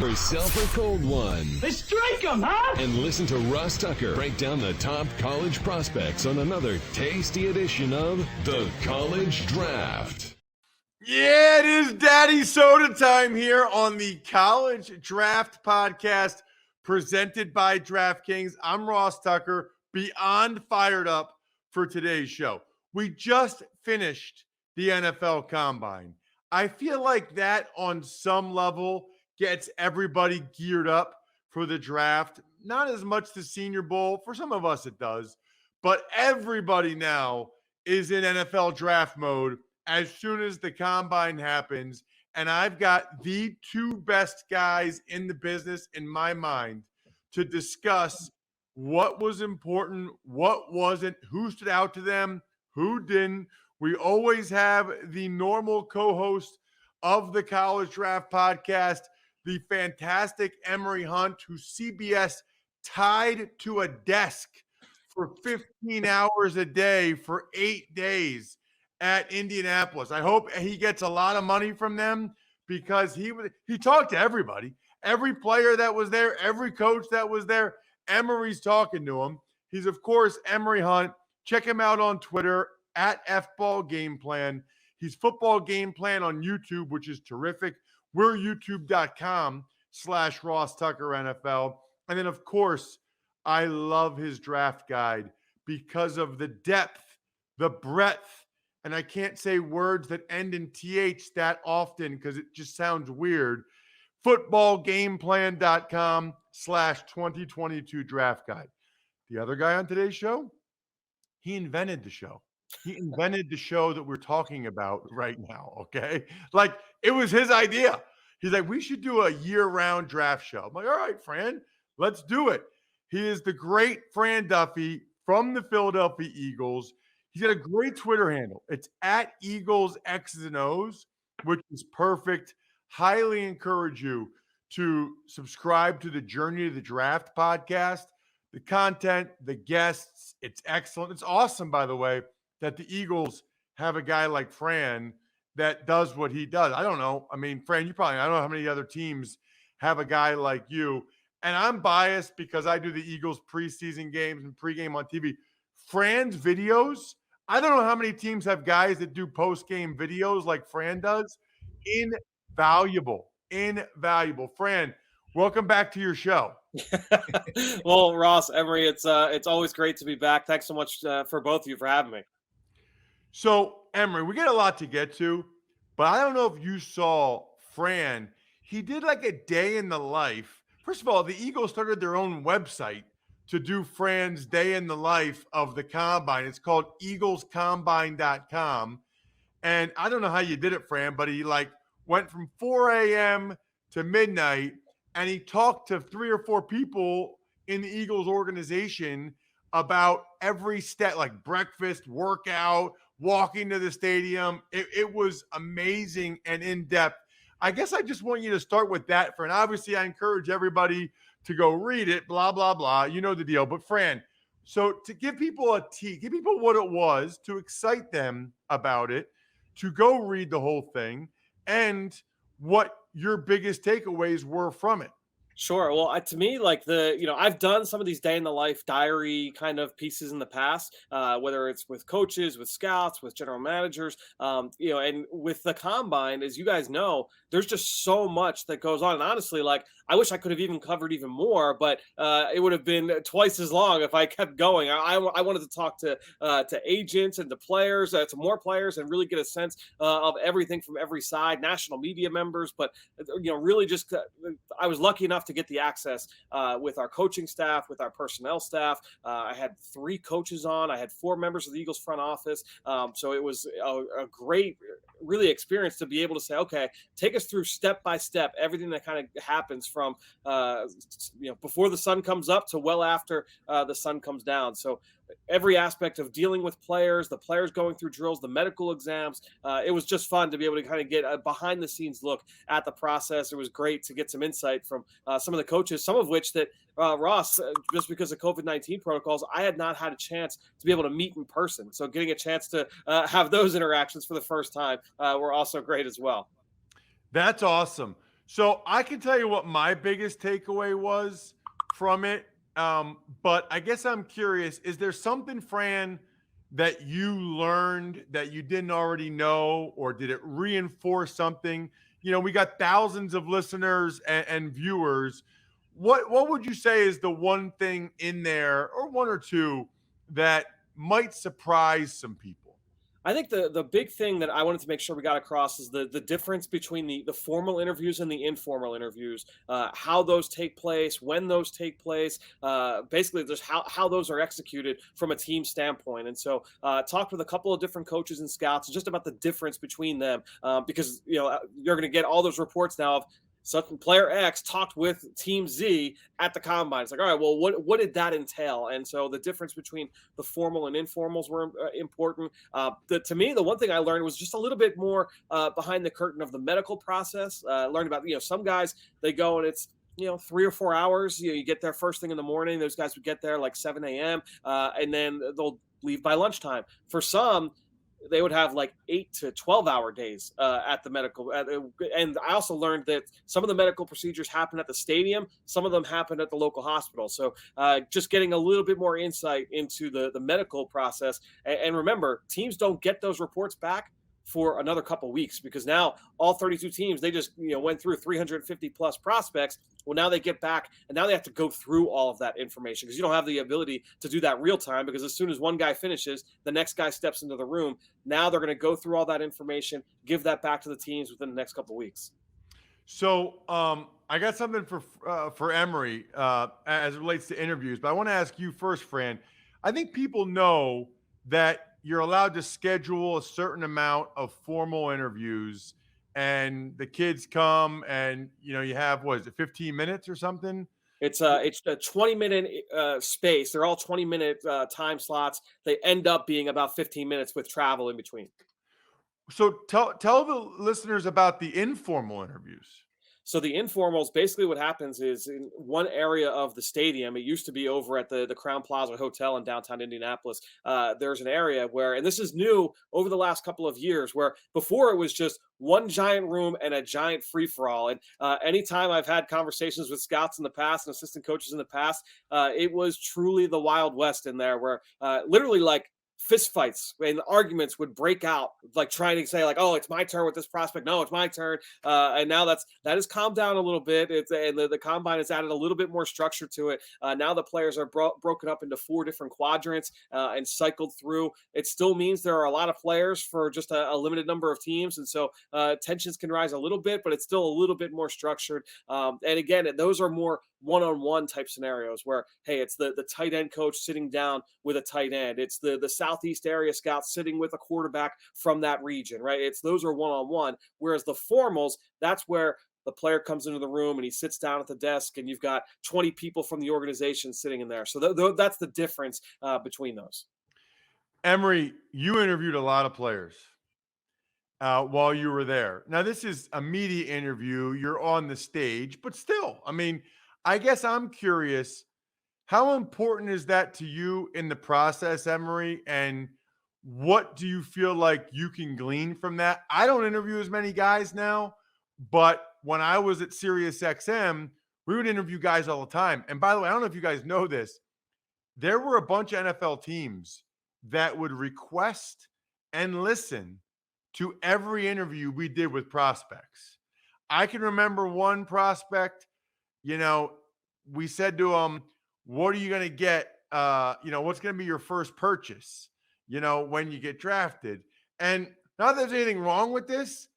Pour yourself a cold one. Let's strike them, huh? And listen to Ross Tucker break down the top college prospects on another tasty edition of The College Draft. Yeah, it is Daddy Soda time here on the College Draft Podcast presented by DraftKings. I'm Ross Tucker, beyond fired up for today's show. We just finished the NFL Combine. I feel like that on some level gets everybody geared up for the draft. Not as much the Senior Bowl. For some of us it does. But everybody now is in NFL draft mode as soon as the Combine happens. And I've got the two best guys in the business in my mind to discuss what was important, what wasn't, who stood out to them, who didn't. We always have the normal co-host of the College Draft Podcast, the fantastic Emory Hunt, who CBS tied to a desk for 15 hours a day for 8 days at Indianapolis. I hope he gets a lot of money from them because he talked to everybody, every player that was there, every coach that was there. Emory's talking to him. He's, of course, Emory Hunt. Check him out on Twitter at FBall Game Plan. He's Football Game Plan on YouTube, which is terrific. We're youtube.com/Ross Tucker NFL. And then, of course, I love his draft guide because of the depth, the breadth, and I can't say words that end in TH that often because it just sounds weird. Footballgameplan.com/2022 draft guide. The other guy on today's show, he invented the show. He invented the show that we're talking about right now, okay? Like, it was his idea. He's like, we should do a year-round draft show. I'm like, all right, Fran, let's do it. He is the great Fran Duffy from the Philadelphia Eagles. He's got a great Twitter handle. It's at Eagles X's and O's, which is perfect. Highly encourage you to subscribe to the Journey to the Draft podcast. The content, the guests, it's excellent. It's awesome, by the way, that the Eagles have a guy like Fran that does what he does. I don't know. I mean, Fran, I don't know how many other teams have a guy like you. And I'm biased because I do the Eagles preseason games and pregame on TV. Fran's videos, I don't know how many teams have guys that do post-game videos like Fran does. Invaluable. Fran, welcome back to your show. Well, Ross, Emory, it's always great to be back. Thanks so much for both of you for having me. So, Emory, we get a lot to get to, but I don't know if you saw Fran. He did like a day in the life. First of all, the Eagles started their own website to do Fran's day in the life of the Combine. It's called eaglescombine.com. And I don't know how you did it, Fran, but he went from 4 a.m. to midnight, and he talked to 3 or 4 people in the Eagles organization about every step, like breakfast, workout, walking to the stadium. It was amazing and in-depth. I guess I just want you to start with that, Fran. Obviously, I encourage everybody to go read it, blah, blah, blah. You know the deal. But, Fran, so to give people give people what it was, to excite them about it, to go read the whole thing, and what your biggest takeaways were from it. Sure. Well, to me, I've done some of these day in the life diary kind of pieces in the past, whether it's with coaches, with scouts, with general managers, and with the Combine, as you guys know, there's just so much that goes on. And honestly, I wish I could have even covered even more, but it would have been twice as long if I kept going. I wanted to talk to agents and to players, to more players, and really get a sense of everything from every side, national media members, but really just I was lucky enough to get the access with our coaching staff, with our personnel staff. I had 3 coaches on. I had 4 members of the Eagles front office. So it was a great, really experience to be able to say, okay, take us through step by step, everything that kind of happens from, before the sun comes up to well after the sun comes down. So every aspect of dealing with players, the players going through drills, the medical exams. It was just fun to be able to kind of get a behind the scenes look at the process. It was great to get some insight from some of the coaches, some of which that Ross, just because of COVID-19 protocols, I had not had a chance to be able to meet in person. So getting a chance to have those interactions for the first time were also great as well. That's awesome. So I can tell you what my biggest takeaway was from it. But I guess I'm curious, is there something, Fran, that you learned that you didn't already know, or did it reinforce something? We got thousands of listeners and viewers. What would you say is the one thing in there, or one or two, that might surprise some people? I think the big thing that I wanted to make sure we got across is the difference between the formal interviews and the informal interviews, how those take place, when those take place, basically just how those are executed from a team standpoint. And so talked with a couple of different coaches and scouts just about the difference between them, because you're going to get all those reports now of such player X talked with team Z at the combine. It's like, all right, well, what did that entail? And so the difference between the formal and informals were important. To me, the one thing I learned was just a little bit more behind the curtain of the medical process. Learned about, some guys, they go and it's, 3 or 4 hours. You get there first thing in the morning. Those guys would get there like 7 a.m. And then they'll leave by lunchtime. For some, they would have like 8 to 12-hour days at the medical. And I also learned that some of the medical procedures happen at the stadium. Some of them happen at the local hospital. So just getting a little bit more insight into the medical process. And remember, teams don't get those reports back for another couple weeks, because now all 32 teams, they just went through 350 plus prospects. Well, now they get back and now they have to go through all of that information, because you don't have the ability to do that real time, because as soon as one guy finishes, the next guy steps into the room. Now they're going to go through all that information, give that back to the teams within the next couple weeks. So I got something for Emory as it relates to interviews, but I want to ask you first, Fran. I think people know that you're allowed to schedule a certain amount of formal interviews, and the kids come and you have, what is it, 15 minutes or something? It's a 20-minute space. They're all 20-minute time slots. They end up being about 15 minutes with travel in between. So tell the listeners about the informal interviews. So the informals, basically what happens is in one area of the stadium, it used to be over at the Crown Plaza Hotel in downtown Indianapolis. There's an area where, and this is new over the last couple of years, where before it was just one giant room and a giant free-for-all. And anytime I've had conversations with scouts in the past and assistant coaches in the past, it was truly the Wild West in there, where literally like fist fights and arguments would break out, like trying to say like, oh, it's my turn with this prospect. No, it's my turn. And now that has calmed down a little bit. And the combine has added a little bit more structure to it. Now the players are broken up into 4 different quadrants and cycled through. It still means there are a lot of players for just a limited number of teams. And so tensions can rise a little bit, but it's still a little bit more structured. And again, those are more one-on-one type scenarios where, hey, it's the tight end coach sitting down with a tight end. It's the Southeast area scout sitting with a quarterback from that region, right? Those are one-on-one. Whereas the formals, that's where the player comes into the room and he sits down at the desk and you've got 20 people from the organization sitting in there. So that's the difference between those. Emory, you interviewed a lot of players while you were there. Now, this is a media interview. You're on the stage, but still, I mean, I guess I'm curious, how important is that to you in the process, Emory? And what do you feel like you can glean from that? I don't interview as many guys now, but when I was at SiriusXM, we would interview guys all the time. And by the way, I don't know if you guys know this, there were a bunch of NFL teams that would request and listen to every interview we did with prospects. I can remember one prospect, we said to him, what are you going to get? What's going to be your first purchase, when you get drafted? And not that there's anything wrong with this,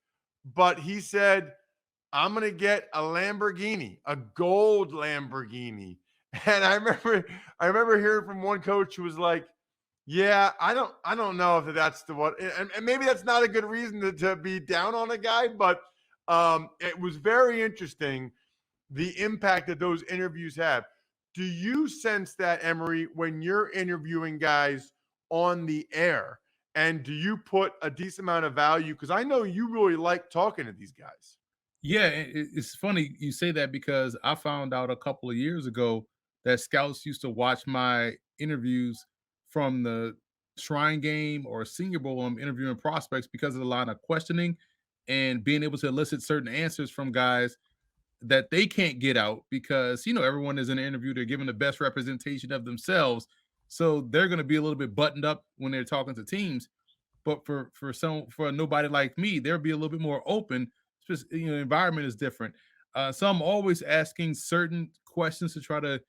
but he said, I'm going to get a Lamborghini, a gold Lamborghini. And I remember hearing from one coach who was like, yeah, I don't know if that's the one. And maybe that's not a good reason to be down on a guy, but it was very interesting, the impact that those interviews have. Do you sense that, Emory, when you're interviewing guys on the air? And do you put a decent amount of value? Because I know you really like talking to these guys. Yeah, it's funny you say that, because I found out a couple of years ago that scouts used to watch my interviews from the Shrine Game or Senior Bowl. I'm interviewing prospects because of the line of questioning and being able to elicit certain answers from guys that they can't get out because, everyone is in an interview. They're giving the best representation of themselves. So they're going to be a little bit buttoned up when they're talking to teams. But for nobody like me, they'll be a little bit more open. It's just, environment is different. So I'm always asking certain questions to try to,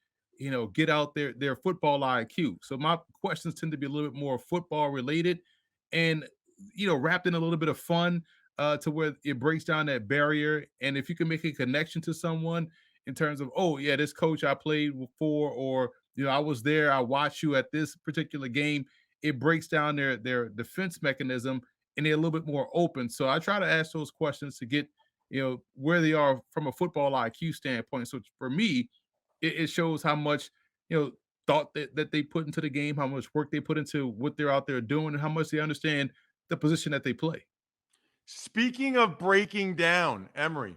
get out their football IQ. So my questions tend to be a little bit more football related and, wrapped in a little bit of fun, to where it breaks down that barrier. And if you can make a connection to someone in terms of, oh yeah, this coach I played for, or, I was there, I watched you at this particular game, it breaks down their defense mechanism and they're a little bit more open. So I try to ask those questions to get, where they are from a football IQ standpoint. So for me, it shows how much, thought that they put into the game, how much work they put into what they're out there doing, and how much they understand the position that they play. Speaking of breaking down, Emory,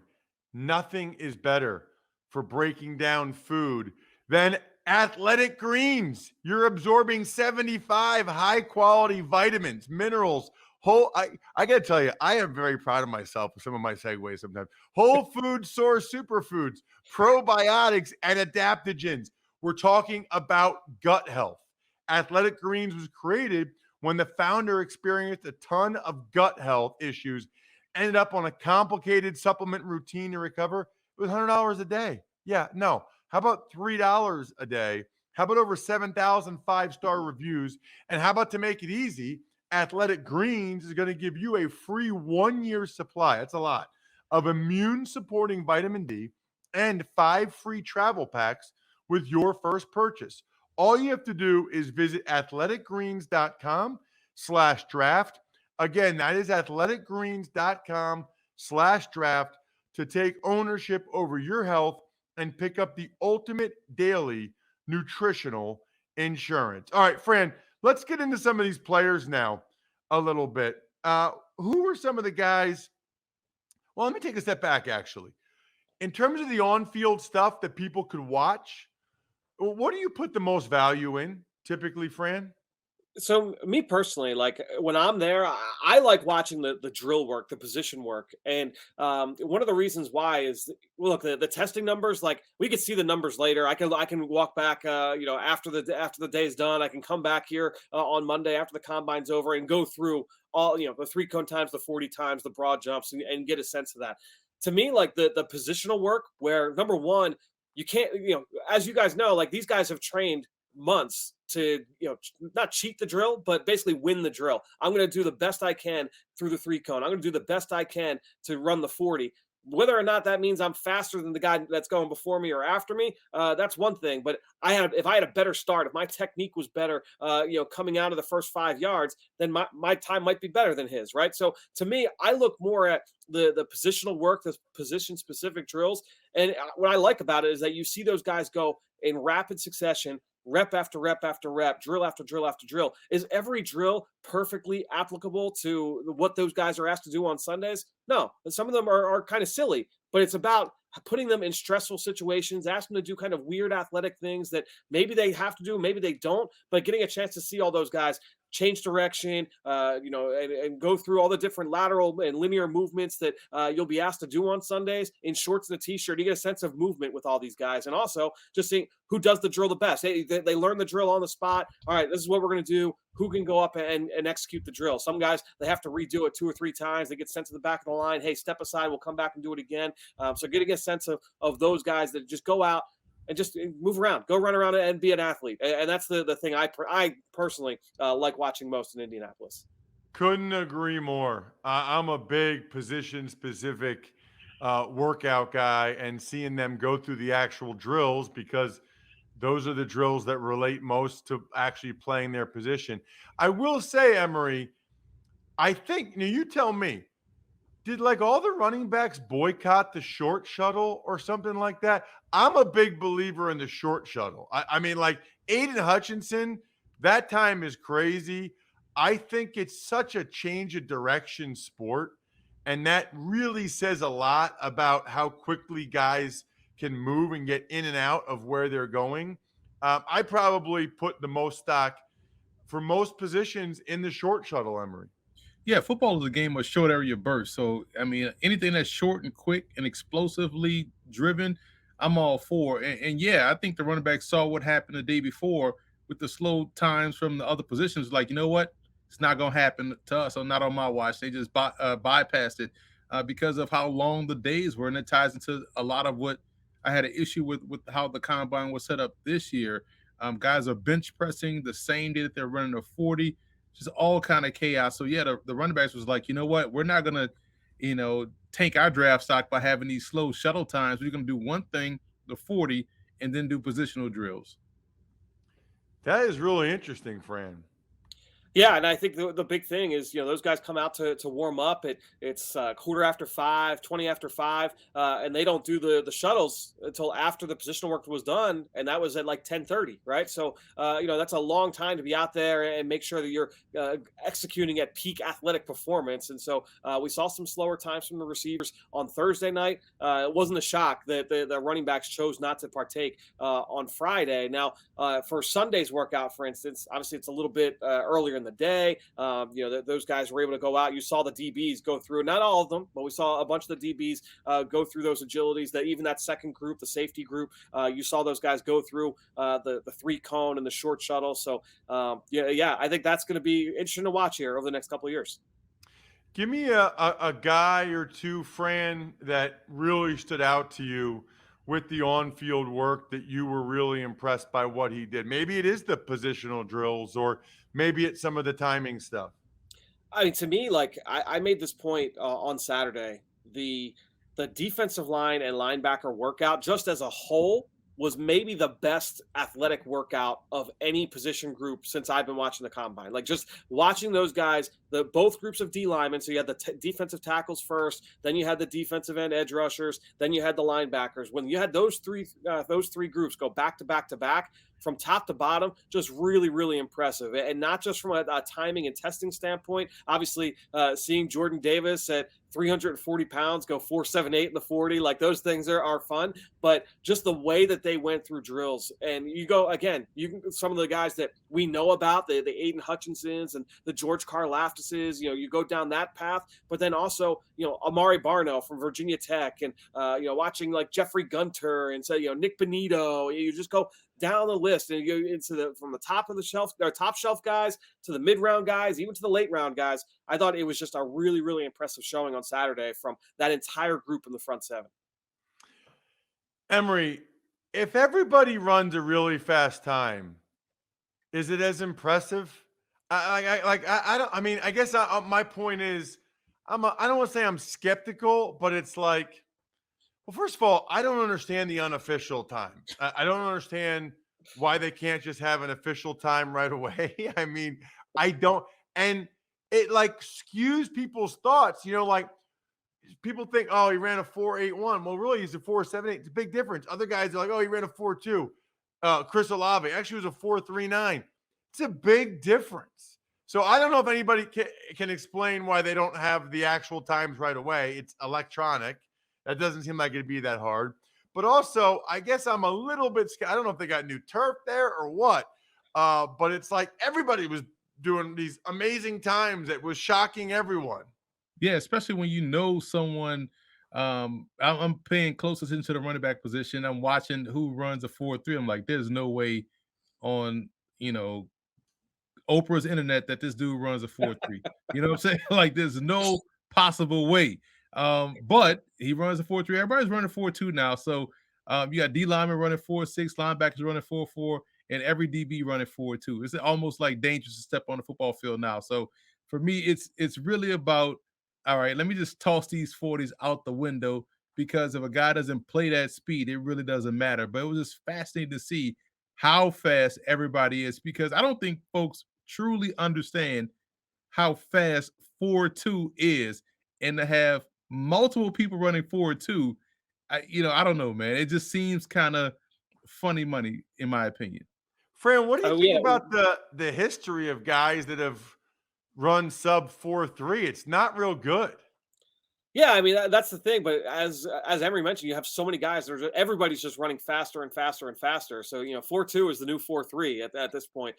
nothing is better for breaking down food than Athletic Greens. You're absorbing 75 high quality vitamins, minerals, I got to tell you, I am very proud of myself with some of my segues sometimes. Whole food source superfoods, probiotics, and adaptogens. We're talking about gut health. Athletic Greens was created when the founder experienced a ton of gut health issues, ended up on a complicated supplement routine to recover. It was $100 a day. Yeah, no. How about $3 a day? How about over 7,000 five-star reviews? And how about, to make it easy, Athletic Greens is going to give you a free 1-year supply. That's a lot of immune supporting vitamin D and 5 free travel packs with your first purchase. All you have to do is visit athleticgreens.com/draft. Again, that is athleticgreens.com/draft to take ownership over your health and pick up the ultimate daily nutritional insurance. All right, Fran, let's get into some of these players now a little bit. Who are some of the guys? Well, let me take a step back, actually. In terms of the on-field stuff that people could watch, what do you put the most value in typically, Fran? So me personally, like when I'm there, I like watching the drill work, the position work, and one of the reasons why is, well, look, the testing numbers. Like we could see the numbers later. I can walk back, after the day's done. I can come back here on Monday after the combine's over and go through all, the 3-cone times, the 40 times, the broad jumps, and get a sense of that. To me, like the positional work, where number one, you can't, as you guys know, like these guys have trained months to, not cheat the drill, but basically win the drill. I'm going to do the best I can through the 3-cone. I'm going to do the best I can to run the 40. Whether or not that means I'm faster than the guy that's going before me or after me, that's one thing. But if I had a better start, if my technique was better, coming out of the first 5 yards, then my time might be better than his, right? So to me, I look more at the positional work, the position specific drills. And what I like about it is that you see those guys go in rapid succession, rep after rep after rep, drill after drill after drill. Is every drill perfectly applicable to what those guys are asked to do on Sundays? No. Some of them are kind of silly, but it's about putting them in stressful situations, asking them to do kind of weird athletic things that maybe they have to do, maybe they don't, but getting a chance to see all those guys change direction, and go through all the different lateral and linear movements that you'll be asked to do on Sundays in shorts and a t-shirt. You get a sense of movement with all these guys, and also just seeing who does the drill the best. They learn the drill on the spot. All right, this is what we're going to do. Who can go up and execute the drill? Some guys, they have to redo it 2 or 3 times. They get sent to the back of the line. Hey, step aside. We'll come back and do it again. So getting a sense of those guys that just go out and just move around, go run around and be an athlete. And that's the thing I personally like watching most in Indianapolis. Couldn't agree more. I'm a big position-specific workout guy, and seeing them go through the actual drills, because those are the drills that relate most to actually playing their position. I will say, Emory, I think, now you tell me, did like all the running backs boycott the short shuttle or something like that? I'm a big believer in the short shuttle. I mean, like Aiden Hutchinson, that time is crazy. I think it's such a change of direction sport. And that really says a lot about how quickly guys can move and get in and out of where they're going. I probably put the most stock for most positions in the short shuttle, Emory. Yeah, football is a game of short area bursts. So, I mean, anything that's short and quick and explosively driven, I'm all for. And yeah, I think the running back saw what happened the day before with the slow times from the other positions. Like, you know what? It's not going to happen to us, or not on my watch. They just bypassed it because of how long the days were. And it ties into a lot of what I had an issue with how the combine was set up this year. Guys are bench pressing the same day that they're running a 40, just all kind of chaos. So yeah, the running backs was like, you know what? We're not going to, tank our draft stock by having these slow shuttle times. We're going to do one thing, the 40, and then do positional drills. That is really interesting, Fran. Yeah, and I think the big thing is, those guys come out to warm up. It's quarter after 5, 20 after 5, and they don't do the shuttles until after the positional work was done, and that was at like 10:30, right? So, that's a long time to be out there and make sure that you're executing at peak athletic performance. And so we saw some slower times from the receivers on Thursday night. It wasn't a shock that the running backs chose not to partake on Friday. Now, for Sunday's workout, for instance, obviously it's a little bit earlier in the day. Those guys were able to go out. You saw the DBs go through, not all of them, but we saw a bunch of the DBs go through those agilities. That even that second group, the safety group, you saw those guys go through the 3-cone and the short shuttle. So I think that's going to be interesting to watch here over the next couple of years. Give me a guy or two, Fran, that really stood out to you with the on-field work that you were really impressed by what he did. Maybe it is the positional drills, or maybe it's some of the timing stuff. I mean, to me, like I made this point on Saturday, the defensive line and linebacker workout just as a whole was maybe the best athletic workout of any position group since I've been watching the combine. Like just watching those guys, both groups of D linemen. So you had the defensive tackles first, then you had the defensive end edge rushers, then you had the linebackers. When you had those three groups go back to back to back from top to bottom, just really, really impressive. And not just from a timing and testing standpoint. Obviously, seeing Jordan Davis at 340 pounds go 4.78 in the 40, like those things are fun. But just the way that they went through drills, and you go again, some of the guys that we know about, the Aiden Hutchinsons and the George Karlaftises, you go down that path. But then also, Amari Barno from Virginia Tech, and watching like Jeffrey Gunter and Nick Benito. You just go down the list and you go from the top of the shelf, or top shelf guys to the mid round guys, even to the late round guys. I thought it was just a really, really impressive showing on Saturday from that entire group in the front seven. Emory, if everybody runs a really fast time, is it as impressive? I guess my point is, I don't want to say I'm skeptical, but it's like, well, first of all, I don't understand the unofficial time. I don't understand why they can't just have an official time right away. I mean, I don't. And it like skews people's thoughts, like people think, oh, he ran a 4.81. Well, really, he's a 4.78. It's a big difference. Other guys are like, oh, he ran a 4.2. Chris Olave actually was a 4.39. It's a big difference. So I don't know if anybody can explain why they don't have the actual times right away. It's electronic. That doesn't seem like it'd be that hard. But also, I guess I'm a little bit scared. I don't know if they got new turf there or what. But it's like everybody was doing these amazing times that was shocking everyone. Yeah, especially when you know someone. I'm paying close attention to the running back position. I'm watching who runs a 4.3. I'm like, there's no way on, Oprah's internet that this dude runs a 4.3. You know what I'm saying? Like, there's no possible way. But he runs a 4.3. Everybody's running 4.2 now. So you got D linemen running 4.6, linebackers running 4.4, and every DB running 4.2. It's almost like dangerous to step on the football field now. So for me, it's really about, all right, let me just toss these 40s out the window, because if a guy doesn't play that speed, it really doesn't matter. But it was just fascinating to see how fast everybody is, because I don't think folks truly understand how fast 4.2 is, and to have multiple people running 4.2, I don't know, man. It just seems kind of funny money, in my opinion. Fran, what do you think about the history of guys that have run sub 4.3? It's not real good. Yeah, I mean that's the thing. But as Emery mentioned, you have so many guys. Everybody's just running faster and faster and faster. So 4.2 is the new 4.3 at this point.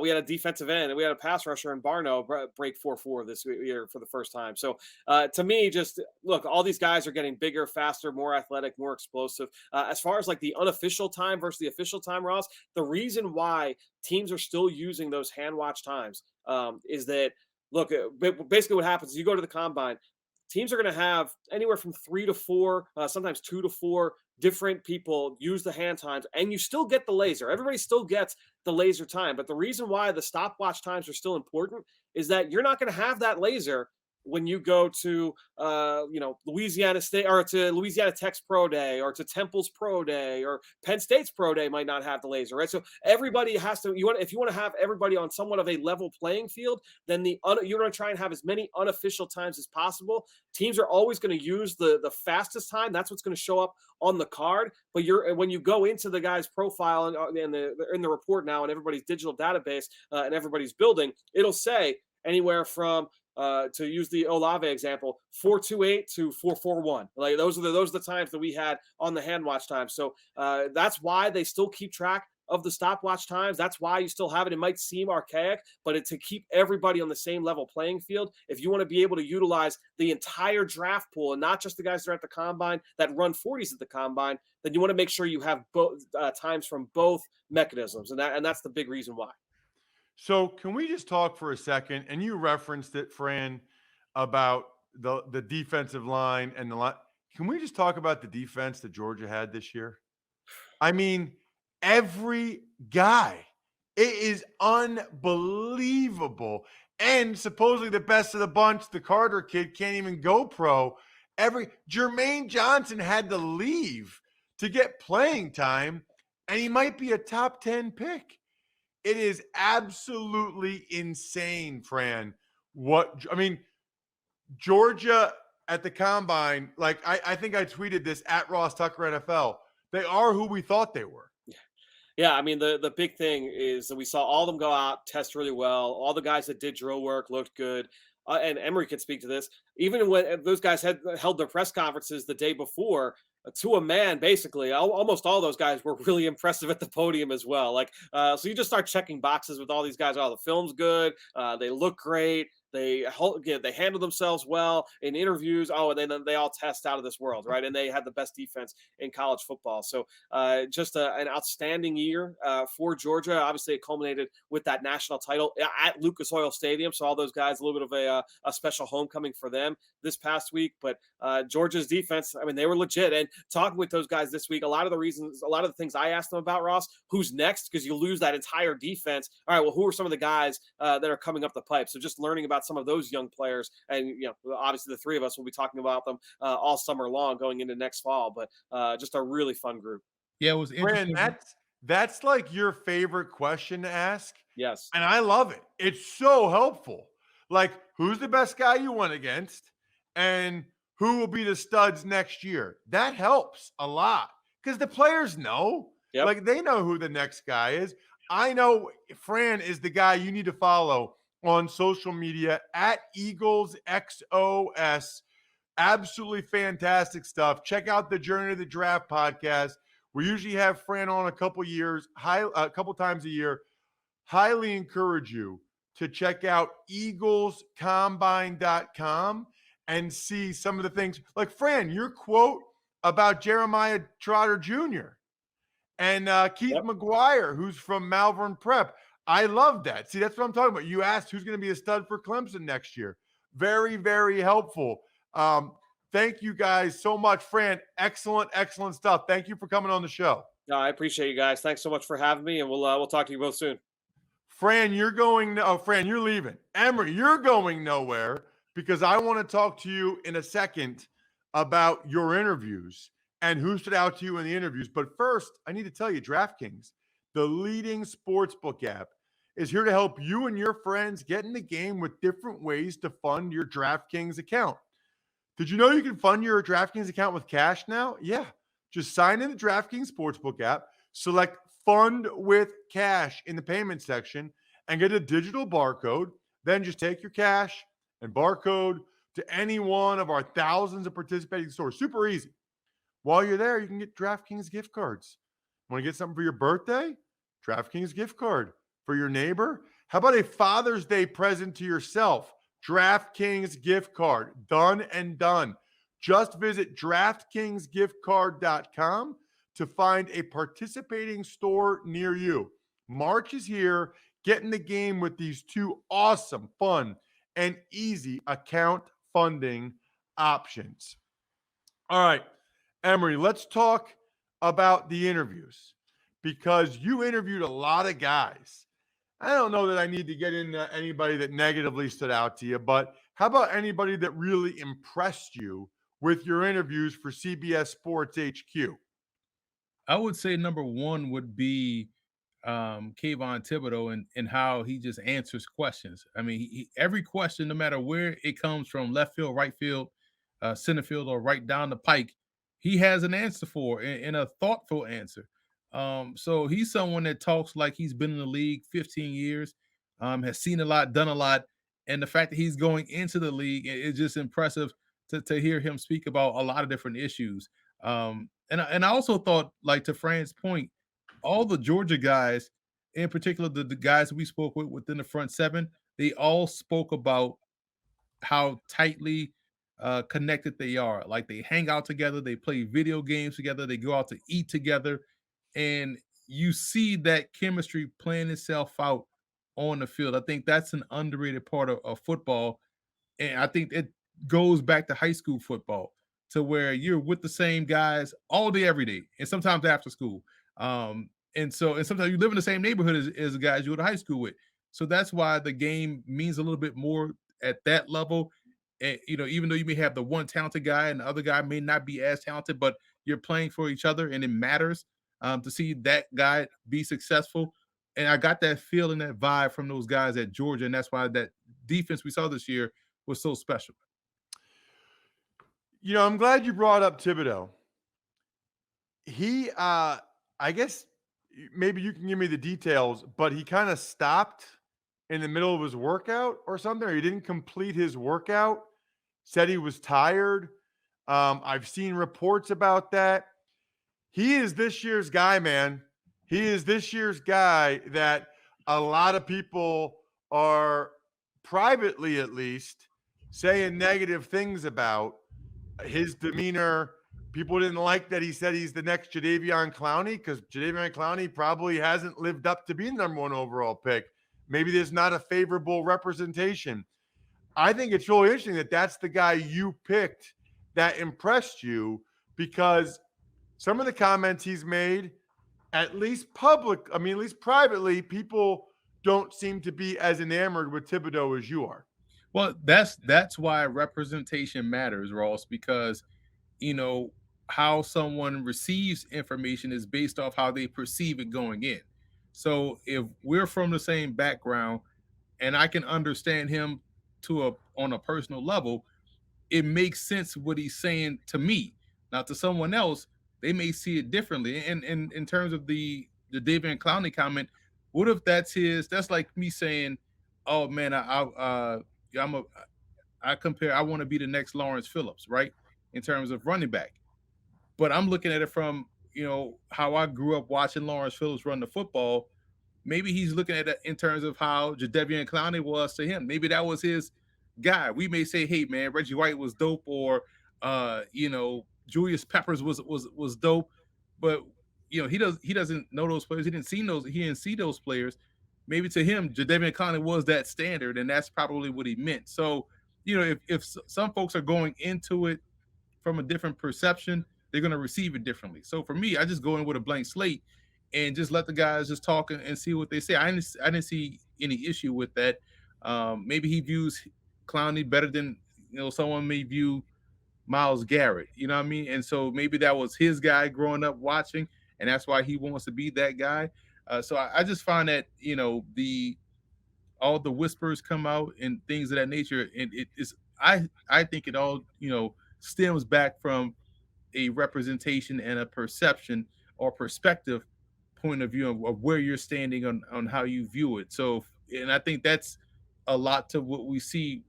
We had a defensive end and we had a pass rusher in Barno break 4.4 this year for the first time. So to me, just look, all these guys are getting bigger, faster, more athletic, more explosive. As far as like the unofficial time versus the official time, Ross, the reason why teams are still using those hand watch times is that look, basically what happens is you go to the combine. Teams are going to have anywhere from 3 to 4, sometimes 2 to 4 different people use the hand times, and you still get the laser. Everybody still gets the laser time. But the reason why the stopwatch times are still important is that you're not going to have that laser when you go to Louisiana State or to Louisiana Tech's Pro Day or to Temple's Pro Day or Penn State's Pro Day might not have the laser, right? So everybody has to. If you want to have everybody on somewhat of a level playing field, then you're going to try and have as many unofficial times as possible. Teams are always going to use the fastest time. That's what's going to show up on the card. But when you go into the guy's profile and in the report now and everybody's digital database and everybody's building, it'll say anywhere from to use the Olave example, 4.28 to 4.41. Like those are the times that we had on the hand watch time. So that's why they still keep track of the stopwatch times. That's why you still have it. It might seem archaic, but it's to keep everybody on the same level playing field. If you want to be able to utilize the entire draft pool and not just the guys that are at the combine that run 40s at the combine, then you want to make sure you have both times from both mechanisms, and that's the big reason why. So can we just talk for a second? And you referenced it, Fran, about the defensive line and the line. Can we just talk about the defense that Georgia had this year? I mean, every guy. It is unbelievable. And supposedly the best of the bunch, the Carter kid, can't even go pro. Jermaine Johnson had to leave to get playing time, and he might be a top 10 pick. It is absolutely insane, Fran. Georgia at the combine, like I think I tweeted this at Ross Tucker NFL. They are who we thought they were. Yeah, I mean, the big thing is that we saw all of them go out, test really well. All the guys that did drill work looked good. And Emory could speak to this. Even when those guys had held their press conferences the day before, to a man, basically, almost all those guys were really impressive at the podium as well. Like, so you just start checking boxes with all these guys. Oh, the film's good. They look great. They handle themselves well in interviews. Oh, and then they all test out of this world, right? And they had the best defense in college football. So just an outstanding year for Georgia. Obviously, it culminated with that national title at Lucas Oil Stadium. So all those guys, a little bit of a special homecoming for them this past week. But Georgia's defense, I mean, they were legit. And talking with those guys this week, a lot of the things I asked them about, Ross, who's next? Because you lose that entire defense. All right, well, who are some of the guys that are coming up the pipe? So just learning about some of those young players, and obviously the three of us will be talking about them all summer long going into next fall. But just a really fun group. Yeah, it was interesting. Fran, that's like your favorite question to ask. Yes, and I love it. It's so helpful. Like, who's the best guy you went against, and who will be the studs next year? That helps a lot because the players know. Yep. Like, they know who the next guy is. I know Fran is the guy you need to follow on social media at EaglesXOS. Absolutely fantastic stuff. Check out the Journey to the Draft podcast. We usually have Fran on a couple times a year. Highly encourage you to check out eaglescombine.com and see some of the things. Like, Fran, your quote about Jeremiah Trotter Jr. and Keith McGuire, who's from Malvern Prep. I love that. See, that's what I'm talking about. You asked who's going to be a stud for Clemson next year. Very, very helpful. Thank you guys so much. Fran, excellent stuff. Thank you for coming on the show. No, I appreciate you guys. Thanks so much for having me, and we'll talk to you both soon. Fran, you're leaving. Emory, you're going nowhere because I want to talk to you in a second about your interviews and who stood out to you in the interviews. But first, I need to tell you, DraftKings, the leading sportsbook app, is here to help you and your friends get in the game with different ways to fund your DraftKings account. Did you know you can fund your DraftKings account with cash now? Yeah. Just sign in the DraftKings Sportsbook app, select Fund with Cash in the payment section, and get a digital barcode. Then just take your cash and barcode to any one of our thousands of participating stores. Super easy. While you're there, you can get DraftKings gift cards. Want to get something for your birthday? DraftKings gift card. For your neighbor? How about a Father's Day present to yourself? DraftKings gift card. Done and done. Just visit DraftKingsGiftCard.com to find a participating store near you. March is here. Get in the game with these two awesome, fun, and easy account funding options. All right, Emory, let's talk about the interviews because you interviewed a lot of guys. I don't know that I need to get into anybody that negatively stood out to you, but how about anybody that really impressed you with your interviews for CBS Sports HQ? I would say number one would be Kayvon Thibodeau and how he just answers questions. I mean, every question, no matter where it comes from, left field, right field, center field, or right down the pike, he has an answer for and a thoughtful answer. So he's someone that talks like he's been in the league 15 years, has seen a lot, done a lot, and the fact that he's going into the league is just impressive to hear him speak about a lot of different issues. And I also thought, like to Fran's point, all the Georgia guys, in particular the guys we spoke with within the front seven, they all spoke about how tightly connected they are. Like they hang out together, they play video games together, they go out to eat together, and you see that chemistry playing itself out on the field. I think that's an underrated part of football, and I think it goes back to high school football to where you're with the same guys all day, every day, and sometimes after school. And sometimes you live in the same neighborhood as the guys you go to high school with. So that's why the game means a little bit more at that level. And even though you may have the one talented guy and the other guy may not be as talented, but you're playing for each other, and it matters to see that guy be successful. And I got that feeling, that vibe from those guys at Georgia, and that's why that defense we saw this year was so special. I'm glad you brought up Thibodeau. He, I guess maybe you can give me the details, but he kind of stopped in the middle of his workout or something, or he didn't complete his workout, said he was tired. I've seen reports about that. He is this year's guy, man. He is this year's guy that a lot of people are privately, at least, saying negative things about his demeanor. People didn't like that he said he's the next Jadeveon Clowney because Jadeveon Clowney probably hasn't lived up to being the number one overall pick. Maybe there's not a favorable representation. I think it's really interesting that that's the guy you picked that impressed you because some of the comments he's made, at least privately, people don't seem to be as enamored with Thibodeau as you are. Well, that's why representation matters, Ross, because how someone receives information is based off how they perceive it going in. So if we're from the same background and I can understand him on a personal level, it makes sense what he's saying to me. Now to someone else, they may see it differently. And in terms of the David and Clowney comment, what if that's like me saying, oh man, I want to be the next Lawrence Phillips, right? In terms of running back. But I'm looking at it from, how I grew up watching Lawrence Phillips run the football. Maybe he's looking at it in terms of how Jadeveon Clowney was to him. Maybe that was his guy. We may say, hey man, Reggie White was dope, or Julius Peppers was dope, but he doesn't know those players. He didn't see those players. Maybe to him, Jadeveon Clowney was that standard, and that's probably what he meant. So, if some folks are going into it from a different perception, they're going to receive it differently. So for me, I just go in with a blank slate and just let the guys just talk and see what they say. I didn't see any issue with that. Maybe he views Clowney better than someone may view Myles Garrett. You know what I mean? And so maybe that was his guy growing up watching, and that's why he wants to be that guy. So I just find that all the whispers come out and things of that nature, and it is I think it all stems back from a representation and a perception or perspective point of view of where you're standing on how you view it. So, and I think that's a lot to what we see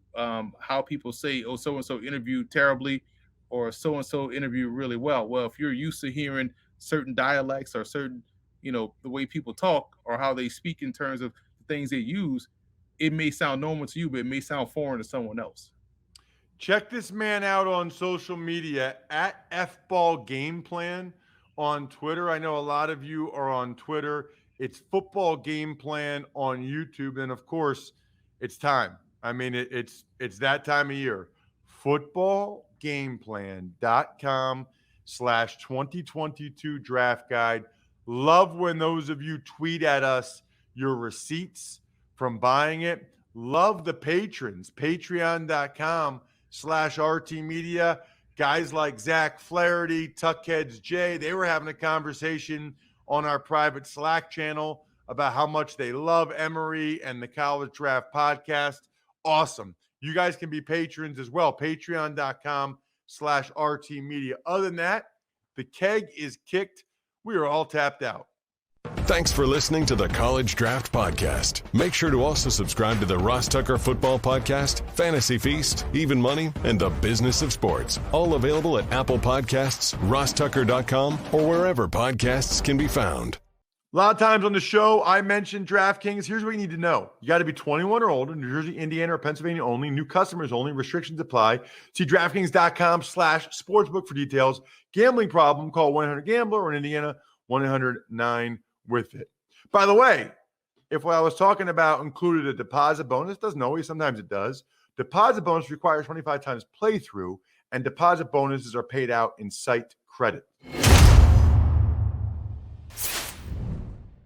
how people say, oh, so-and-so interviewed terribly or so-and-so interviewed really well. Well, if you're used to hearing certain dialects or certain, the way people talk or how they speak in terms of the things they use, it may sound normal to you, but it may sound foreign to someone else. Check this man out on social media at FBall Game Plan on Twitter. I know a lot of you are on Twitter. It's Football Game Plan on YouTube. And of course, it's time. I mean, it's that time of year. Footballgameplan.com/2022 draft guide. Love when those of you tweet at us your receipts from buying it. Love the patrons. Patreon.com/RT Media. Guys like Zach Flaherty, Tuckheads J, they were having a conversation on our private Slack channel about how much they love Emory and the College Draft Podcast. Awesome. You guys can be patrons as well. Patreon.com/RT Media. Other than that, the keg is kicked. We are all tapped out. Thanks for listening to the College Draft Podcast. Make sure to also subscribe to the Ross Tucker Football Podcast, Fantasy Feast, Even Money, and The Business of Sports. All available at Apple Podcasts, rosstucker.com, or wherever podcasts can be found. A lot of times on the show, I mentioned DraftKings. Here's what you need to know. You got to be 21 or older, New Jersey, Indiana, or Pennsylvania only. New customers only. Restrictions apply. See DraftKings.com/sportsbook for details. Gambling problem, call 1-800-GAMBLER, or in Indiana, 1-800-9-WITH-IT. By the way, if what I was talking about included a deposit bonus, doesn't always, sometimes it does. Deposit bonus requires 25 times playthrough, and deposit bonuses are paid out in site credit.